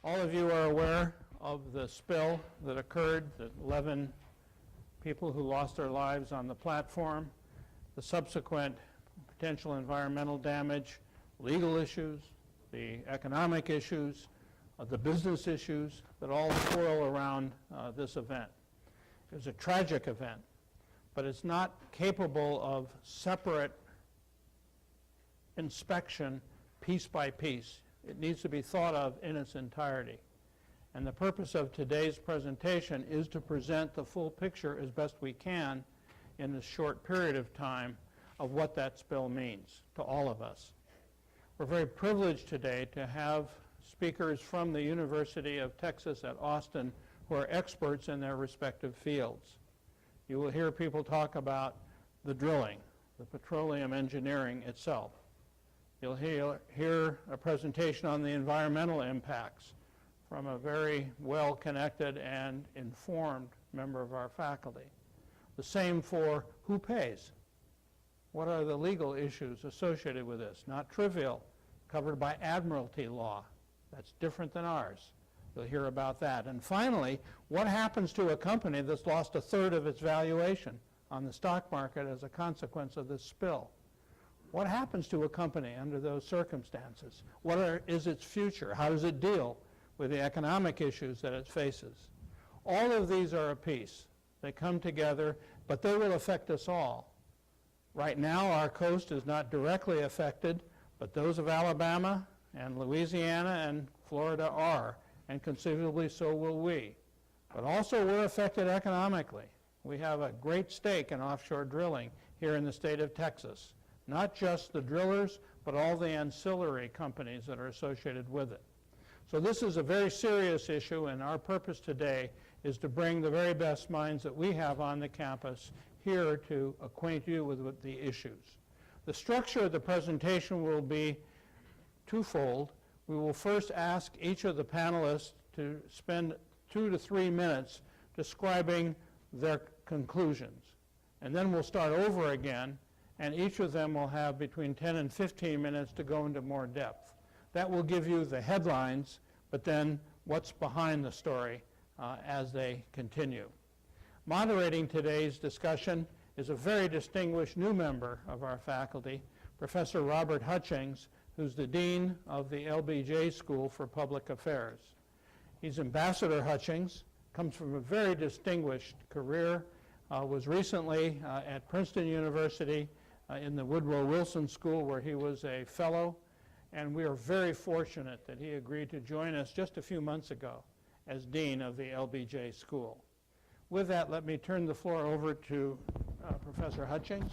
All of you are aware of the spill that occurred, the 11 people who lost their lives on the platform, the subsequent potential environmental damage, legal issues, the economic issues, the business issues that all swirl around this event. It was a tragic event, but it's not capable of separate inspection piece by piece. It needs to be thought of in its entirety. And the purpose of today's presentation is to present the full picture as best we can in this short period of time of what that spill means to all of us. We're very privileged today to have speakers from the University of Texas at Austin who are experts in their respective fields. You will hear people talk about the drilling, the petroleum engineering itself. You'll hear a presentation on the environmental impacts from a very well-connected and informed member of our faculty. The same for who pays. What are the legal issues associated with this? Not trivial, covered by admiralty law. That's different than ours. You'll hear about that. And finally, what happens to a company that's lost a third of its valuation on the stock market as a consequence of this spill? What happens to a company under those circumstances? What is its future? How does it deal with the economic issues that it faces? All of these are a piece. They come together, but they will affect us all. Right now, our coast is not directly affected, but those of Alabama and Louisiana and Florida are, and conceivably so will we. But also we're affected economically. We have a great stake in offshore drilling here in the state of Texas. Not just the drillers, but all the ancillary companies that are associated with it. So this is a very serious issue, and our purpose today is to bring the very best minds that we have on the campus here to acquaint you with the issues. The structure of the presentation will be twofold. We will first ask each of the panelists to spend 2 to 3 minutes describing their conclusions. And then we'll start over again, and each of them will have between 10 and 15 minutes to go into more depth. That will give you the headlines, but then what's behind the story as they continue. Moderating today's discussion is a very distinguished new member of our faculty, Professor Robert Hutchings, who's the Dean of the LBJ School for Public Affairs. He's Ambassador Hutchings, comes from a very distinguished career, was recently at Princeton University in the Woodrow Wilson School where he was a fellow, and we are very fortunate that he agreed to join us just a few months ago as Dean of the LBJ School. With that, let me turn the floor over to Professor Hutchings.